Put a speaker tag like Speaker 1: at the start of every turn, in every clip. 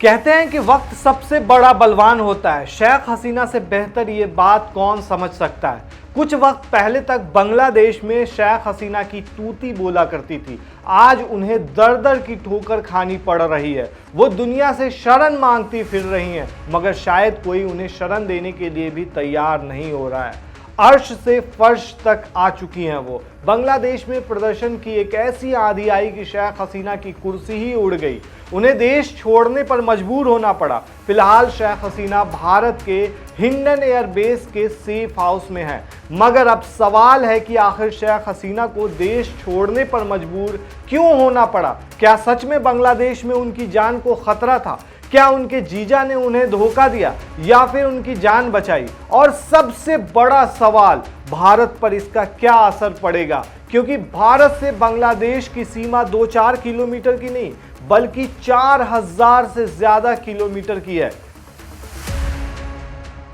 Speaker 1: कहते हैं कि वक्त सबसे बड़ा बलवान होता है। शेख हसीना से बेहतर ये बात कौन समझ सकता है। कुछ वक्त पहले तक बांग्लादेश में शेख हसीना की तूती बोला करती थी। आज उन्हें दर दर की ठोकर खानी पड़ रही है। वो दुनिया से शरण मांगती फिर रही हैं, मगर शायद कोई उन्हें शरण देने के लिए भी तैयार नहीं हो रहा है। अर्श से फर्श तक आ चुकी हैं वो। बांग्लादेश में प्रदर्शन की एक ऐसी आंधी आई कि शेख हसीना की कुर्सी ही उड़ गई। उन्हें देश छोड़ने पर मजबूर होना पड़ा। फिलहाल शेख हसीना भारत के हिंडन एयरबेस के सेफ हाउस में है, मगर अब सवाल है कि आखिर शेख हसीना को देश छोड़ने पर मजबूर क्यों होना पड़ा। क्या सच में बांग्लादेश में उनकी जान को खतरा था? क्या उनके जीजा ने उन्हें धोखा दिया या फिर उनकी जान बचाई? और सबसे बड़ा सवाल, भारत पर इसका क्या असर पड़ेगा, क्योंकि भारत से बांग्लादेश की सीमा 2-4 किलोमीटर की नहीं बल्कि 4000 से ज्यादा किलोमीटर की है।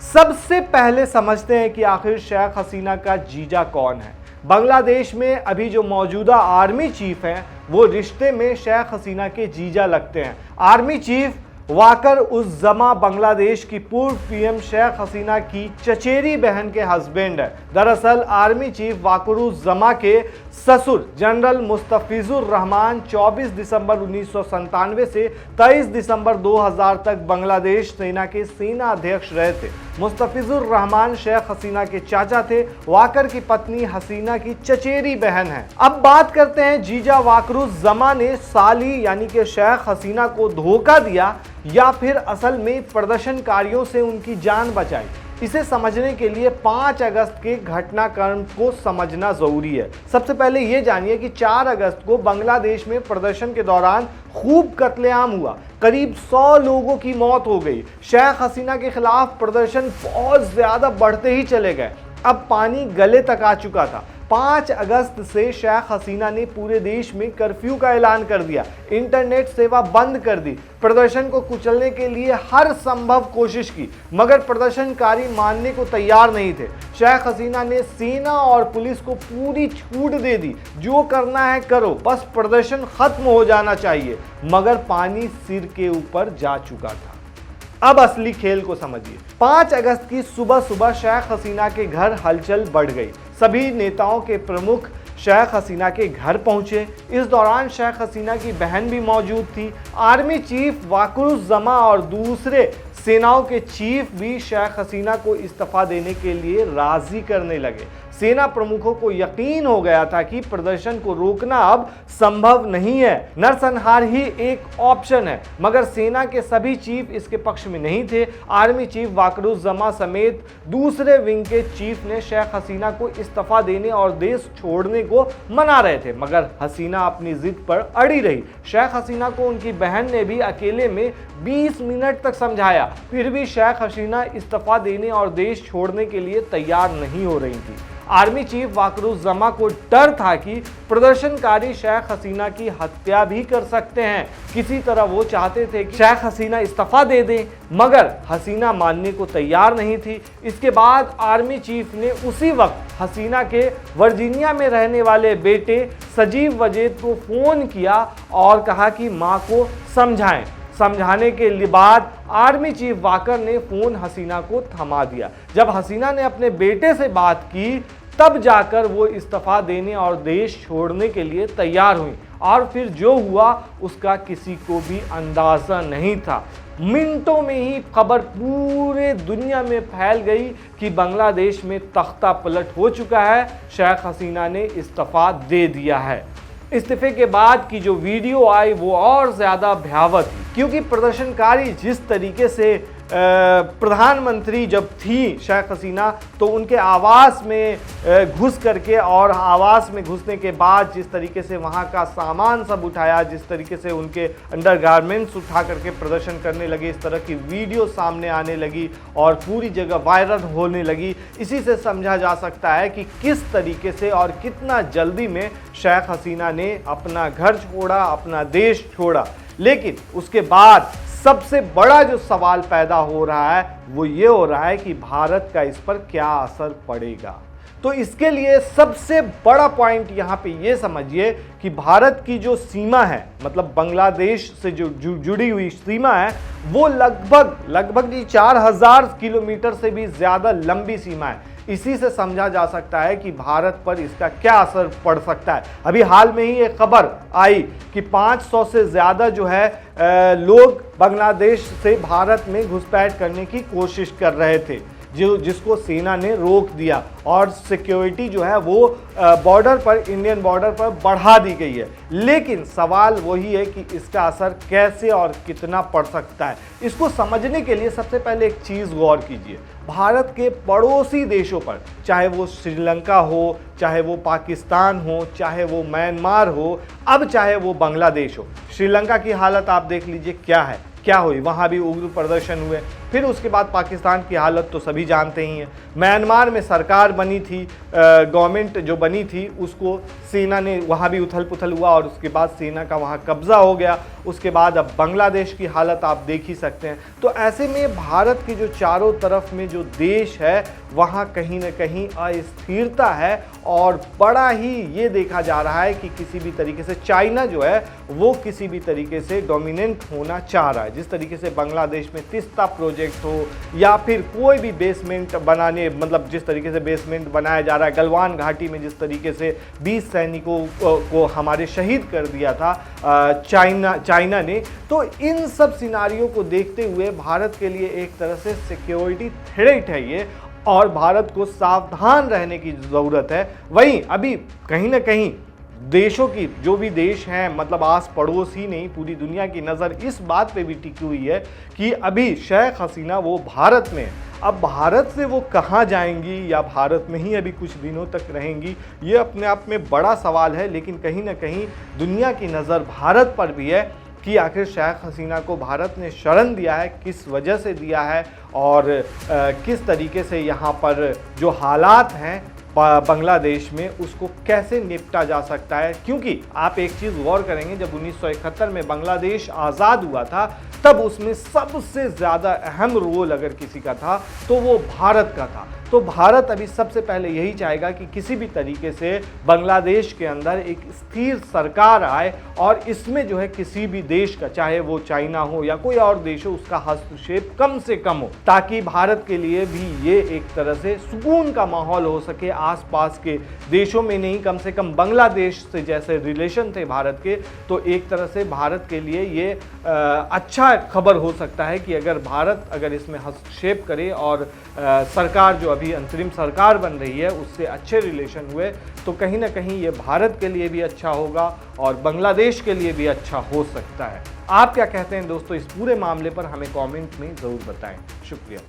Speaker 1: सबसे पहले समझते हैं कि आखिर शेख हसीना का जीजा कौन है। बांग्लादेश में अभी जो मौजूदा आर्मी चीफ हैं वो रिश्ते में शेख हसीना के जीजा लगते हैं। आर्मी चीफ वाकर उस जमा बांग्लादेश की पूर्व पीएम शेख हसीना की चचेरी बहन के हस्बैंड है। दरअसल आर्मी चीफ वाकरुज़्ज़मा के ससुर जनरल मुस्तफिजुर रहमान 24 दिसंबर 1997 से 23 दिसंबर 2000 तक बांग्लादेश सेना के सेना अध्यक्ष रहे थे। मुस्तफिजुर रहमान शेख हसीना के चाचा थे। वाकर की पत्नी हसीना की चचेरी बहन है। अब बात करते हैं जीजा वाकरुज़्ज़मा ने साली यानी कि शेख हसीना को धोखा दिया या फिर असल में प्रदर्शनकारियों से उनकी जान बचाई। इसे समझने के लिए 5 अगस्त के घटनाक्रम को समझना जरूरी है। सबसे पहले ये जानिए कि 4 अगस्त को बांग्लादेश में प्रदर्शन के दौरान खूब कत्लेआम हुआ। करीब 100 लोगों की मौत हो गई। शेख हसीना के खिलाफ प्रदर्शन बहुत ज्यादा बढ़ते ही चले गए। अब पानी गले तक आ चुका था। 5 अगस्त से शेख हसीना ने पूरे देश में कर्फ्यू का ऐलान कर दिया। इंटरनेट सेवा बंद कर दी। प्रदर्शन को कुचलने के लिए हर संभव कोशिश की, मगर प्रदर्शनकारी मानने को तैयार नहीं थे। शेख हसीना ने सेना और पुलिस को पूरी छूट दे दी, जो करना है करो, बस प्रदर्शन खत्म हो जाना चाहिए। मगर पानी सिर के ऊपर जा चुका था। अब असली खेल को समझिए। 5 अगस्त की सुबह सुबह शेख हसीना के घर हलचल बढ़ गई। सभी नेताओं के प्रमुख शेख हसीना के घर पहुंचे। इस दौरान शेख हसीना की बहन भी मौजूद थी। आर्मी चीफ वाकरुज़्ज़मा और दूसरे सेनाओं के चीफ भी शेख हसीना को इस्तीफा देने के लिए राजी करने लगे। सेना प्रमुखों को यकीन हो गया था कि प्रदर्शन को रोकना अब संभव नहीं है, नरसंहार ही एक ऑप्शन है। मगर सेना के सभी चीफ इसके पक्ष में नहीं थे। आर्मी चीफ वाकरुज़्ज़मा समेत दूसरे विंग के चीफ ने शेख हसीना को इस्तीफा देने और देश छोड़ने को मना रहे थे, मगर हसीना अपनी जिद पर अड़ी रही। शेख हसीना को उनकी बहन ने भी अकेले में 20 मिनट तक समझाया, फिर भी शेख हसीना इस्तीफा देने और देश छोड़ने के लिए तैयार नहीं हो रही थी। आर्मी चीफ वाकरुज़्ज़मा को डर था कि प्रदर्शनकारी शेख हसीना की हत्या भी कर सकते हैं। किसी तरह वो चाहते थे कि शेख हसीना इस्तीफा दे दें, मगर हसीना मानने को तैयार नहीं थी। इसके बाद आर्मी चीफ ने उसी वक्त हसीना के वर्जीनिया में रहने वाले बेटे सजीव वजेद को फोन किया और कहा कि मां को समझाएं। समझाने के बाद आर्मी चीफ वाकर ने फोन हसीना को थमा दिया। जब हसीना ने अपने बेटे से बात की, तब जाकर वो इस्तीफा देने और देश छोड़ने के लिए तैयार हुई। और फिर जो हुआ उसका किसी को भी अंदाजा नहीं था। मिनटों में ही खबर पूरे दुनिया में फैल गई कि बांग्लादेश में तख्ता पलट हो चुका है। शेख हसीना ने इस्तीफा दे दिया है। इस्तीफे के बाद की जो वीडियो आई वो और ज़्यादा भयावह थी, क्योंकि प्रदर्शनकारी जिस तरीके से प्रधानमंत्री जब थी शेख हसीना, तो उनके आवास में घुस करके और आवास में घुसने के बाद जिस तरीके से वहाँ का सामान सब उठाया, जिस तरीके से उनके अंडरगारमेंट्स उठा करके प्रदर्शन करने लगे, इस तरह की वीडियो सामने आने लगी और पूरी जगह वायरल होने लगी। इसी से समझा जा सकता है कि किस तरीके से और कितना जल्दी में शेख हसीना ने अपना घर छोड़ा, अपना देश छोड़ा। लेकिन उसके बाद सबसे बड़ा जो सवाल पैदा हो रहा है वो ये हो रहा है कि भारत का इस पर क्या असर पड़ेगा। तो इसके लिए सबसे बड़ा पॉइंट यहाँ पे ये समझिए कि भारत की जो सीमा है, मतलब बांग्लादेश से जो जुड़ी हुई सीमा है, वो लगभग 4000 किलोमीटर से भी ज़्यादा लंबी सीमा है। इसी से समझा जा सकता है कि भारत पर इसका क्या असर पड़ सकता है। अभी हाल में ही एक खबर आई कि 500 से ज़्यादा जो है लोग बांग्लादेश से भारत में घुसपैठ करने की कोशिश कर रहे थे, जिसको सेना ने रोक दिया और सिक्योरिटी जो है वो बॉर्डर पर, इंडियन बॉर्डर पर बढ़ा दी गई है। लेकिन सवाल वही है कि इसका असर कैसे और कितना पड़ सकता है। इसको समझने के लिए सबसे पहले एक चीज़ गौर कीजिए, भारत के पड़ोसी देशों पर, चाहे वो श्रीलंका हो, चाहे वो पाकिस्तान हो, चाहे वो म्यांमार हो, अब चाहे वो बांग्लादेश हो। श्रीलंका की हालत आप देख लीजिए क्या हुई, वहाँ भी उग्र प्रदर्शन हुए। फिर उसके बाद पाकिस्तान की हालत तो सभी जानते ही हैं। म्यांमार में सरकार बनी थी, गवर्नमेंट जो बनी थी उसको सेना ने, वहाँ भी उथल पुथल हुआ और उसके बाद सेना का वहाँ कब्जा हो गया। उसके बाद अब बांग्लादेश की हालत आप देख ही सकते हैं। तो ऐसे में भारत की जो चारों तरफ में जो देश है वहाँ कहीं ना कहीं अस्थिरता है और बड़ा ही ये देखा जा रहा है कि किसी भी तरीके से चाइना जो है वो किसी भी तरीके से डोमिनेंट होना चाह रहा है। जिस तरीके से बांग्लादेश में तिस्ता प्रोजेक्ट हो या फिर कोई भी बेसमेंट बनाने, मतलब जिस तरीके से बेसमेंट बनाया जा रहा है, गलवान घाटी में जिस तरीके से 20 सैनिकों को हमारे शहीद कर दिया था चाइना ने, तो इन सब सिनारियों को देखते हुए भारत के लिए एक तरह से सिक्योरिटी थ्रेट है ये, और भारत को सावधान रहने की ज़रूरत है। वहीं अभी कहीं ना कहीं देशों की, जो भी देश हैं, मतलब आस पड़ोस ही नहीं, पूरी दुनिया की नज़र इस बात पे भी टिकी हुई है कि अभी शेख हसीना वो भारत में, अब भारत से वो कहाँ जाएंगी या भारत में ही अभी कुछ दिनों तक रहेंगी, ये अपने आप में बड़ा सवाल है। लेकिन कहीं ना कहीं दुनिया की नज़र भारत पर भी है कि आखिर शेख हसीना को भारत ने शरण दिया है, किस वजह से दिया है और किस तरीके से यहाँ पर जो हालात हैं बांग्लादेश में उसको कैसे निपटा जा सकता है। क्योंकि आप एक चीज़ गौर करेंगे, जब 1971 में बांग्लादेश आज़ाद हुआ था तब उसमें सबसे ज़्यादा अहम रोल अगर किसी का था तो वो भारत का था। तो भारत अभी सबसे पहले यही चाहेगा कि किसी भी तरीके से बांग्लादेश के अंदर एक स्थिर सरकार आए और इसमें जो है किसी भी देश का, चाहे वो चाइना हो या कोई और देश हो, उसका हस्तक्षेप कम से कम हो, ताकि भारत के लिए भी ये एक तरह से सुकून का माहौल हो सके। आसपास के देशों में नहीं, कम से कम बांग्लादेश से जैसे रिलेशन थे भारत के, तो एक तरह से भारत के लिए ये अच्छा खबर हो सकता है कि अगर भारत अगर इसमें हस्तक्षेप करे और सरकार जो अभी अंतरिम सरकार बन रही है उससे अच्छे रिलेशन हुए, तो कहीं ना कहीं ये भारत के लिए भी अच्छा होगा और बांग्लादेश के लिए भी अच्छा हो सकता है। आप क्या कहते हैं दोस्तों इस पूरे मामले पर, हमें कमेंट में ज़रूर बताएं। शुक्रिया।